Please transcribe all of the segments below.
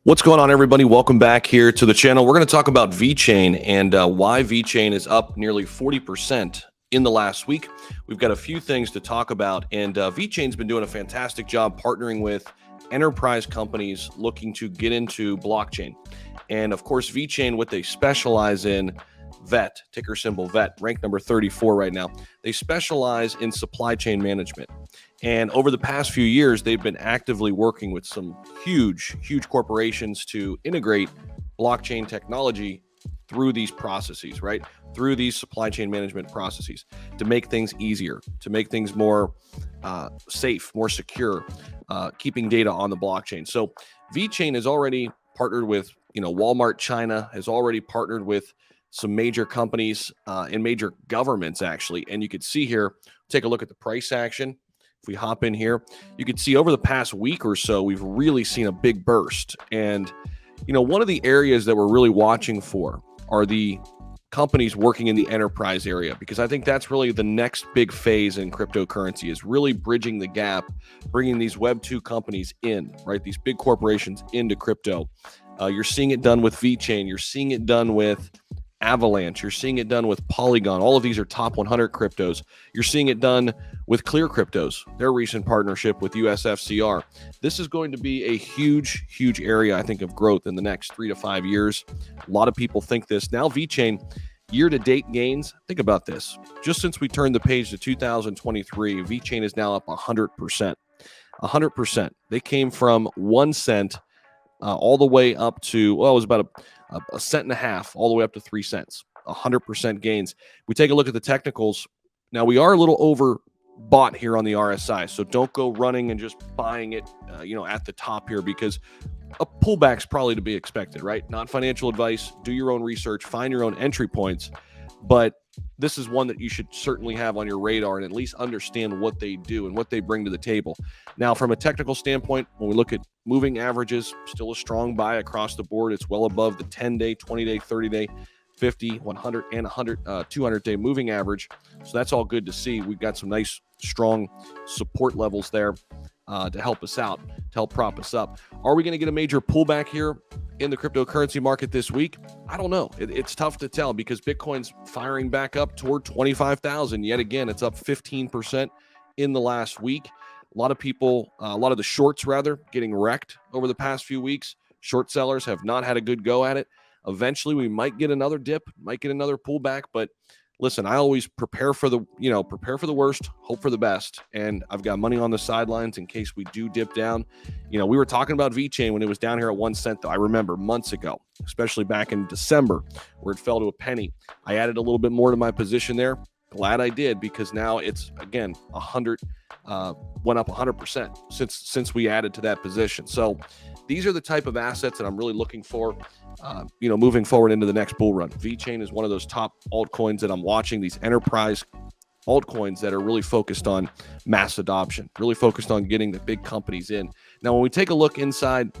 What's going on, everybody? Welcome back here to the channel. We're going to talk about VeChain and why VeChain is up nearly 40% in the last week. We've got a few things to talk about, and VeChain's been doing a fantastic job partnering with enterprise companies looking to get into blockchain. And of course, VeChain, what they specialize in, VET, ticker symbol VET, ranked number 34 right now. They specialize in supply chain management. And over the past few years, they've been actively working with some huge corporations to integrate blockchain technology through these processes, right? Through these supply chain management processes to make things easier, to make things more safe, more secure, keeping data on the blockchain. So VeChain has already partnered with, Walmart China, has already partnered with some major companies and major governments, actually. And you could see here, take a look at the price action. If we hop in here, you can see over the past week or so, we've really seen a big burst. And, one of the areas that we're really watching for are the companies working in the enterprise area, because I think that's really the next big phase in cryptocurrency, is really bridging the gap, bringing these Web 2 companies in, right? These big corporations into crypto. You're seeing it done with VeChain. You're seeing it done with Avalanche. You're seeing it done with Polygon. All of these are top 100 cryptos. You're seeing it done with ClearCryptos, their recent partnership with USFCR. This is going to be a huge area, I think, of growth in the next 3 to 5 years. A lot of people think this. Now, VeChain, year-to-date gains, think about this. Just since we turned the page to 2023, VeChain is now up 100%. 100%. They came from 1 cent all the way up to, well, it was about a cent and a half, all the way up to 3 cents. 100% gains. We take a look at the technicals. Now, we are a little overbought here on the RSI, so don't go running and just buying it, at the top here, because a pullback's probably to be expected, right? Not financial advice. Do your own research, find your own entry points, but this is one that you should certainly have on your radar and at least understand what they do and what they bring to the table. Now, from a technical standpoint, when we look at moving averages, still a strong buy across the board. It's well above the 10-day, 20-day, 30-day, 50, 100, and 100, 200-day moving average. So that's all good to see. We've got some nice, strong support levels there to help us out, to help prop us up. Are we going to get a major pullback here in the cryptocurrency market this week? I don't know. It's tough to tell, because Bitcoin's firing back up toward 25,000. Yet again, it's up 15% in the last week. A lot of people, a lot of the shorts rather, getting wrecked over the past few weeks. Short sellers have not had a good go at it. Eventually, we might get another dip, might get another pullback. But listen, I always prepare for the worst, hope for the best. And I've got money on the sidelines in case we do dip down. We were talking about VeChain when it was down here at 1 cent, though. I remember months ago, especially back in December, where it fell to a penny. I added a little bit more to my position there. Glad I did, because now it's, again, 100, went up 100% since we added to that position. So these are the type of assets that I'm really looking for, moving forward into the next bull run. VeChain is one of those top altcoins that I'm watching, these enterprise altcoins that are really focused on mass adoption, really focused on getting the big companies in. Now, when we take a look inside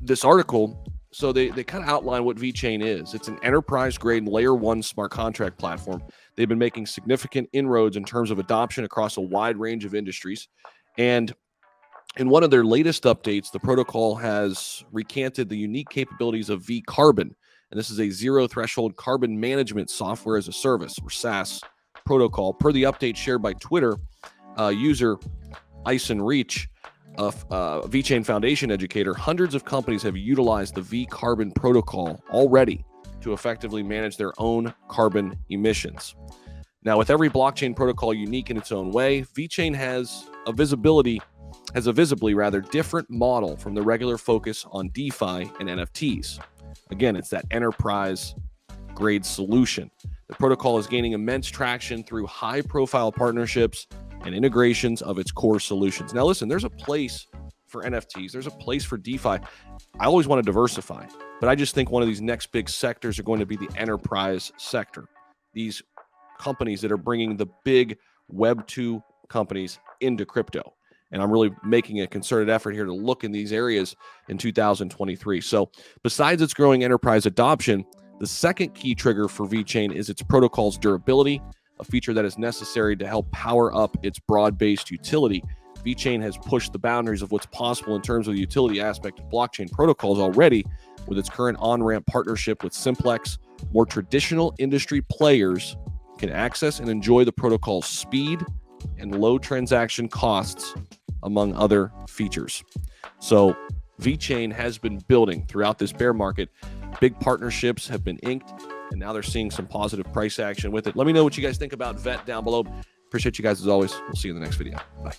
this article, so they kind of outline what VeChain is. It's an enterprise-grade layer 1 smart contract platform. They've been making significant inroads in terms of adoption across a wide range of industries. And in one of their latest updates, the protocol has recanted the unique capabilities of vCarbon. And this is a zero-threshold carbon management software as a service, or SaaS protocol. Per the update shared by Twitter, user Ison Reach, a VeChain Foundation educator, hundreds of companies have utilized the vCarbon protocol already to effectively manage their own carbon emissions. Now, with every blockchain protocol unique in its own way, VeChain has a visibly different model from the regular focus on DeFi and NFTs. Again, it's that enterprise grade solution. The protocol is gaining immense traction through high-profile partnerships and integrations of its core solutions. Now, listen, there's a place for NFTs. There's a place for DeFi. I always want to diversify, but I just think one of these next big sectors are going to be the enterprise sector. These companies that are bringing the big Web 2 companies into crypto. And I'm really making a concerted effort here to look in these areas in 2023. So besides its growing enterprise adoption, the second key trigger for VeChain is its protocol's durability, a feature that is necessary to help power up its broad-based utility. VeChain has pushed the boundaries of what's possible in terms of the utility aspect of blockchain protocols already with its current on-ramp partnership with Simplex. More traditional industry players can access and enjoy the protocol's speed and low transaction costs, among other features. So VeChain has been building throughout this bear market. Big partnerships have been inked, and now they're seeing some positive price action with it. Let me know what you guys think about VET down below. Appreciate you guys as always. We'll see you in the next video. Bye.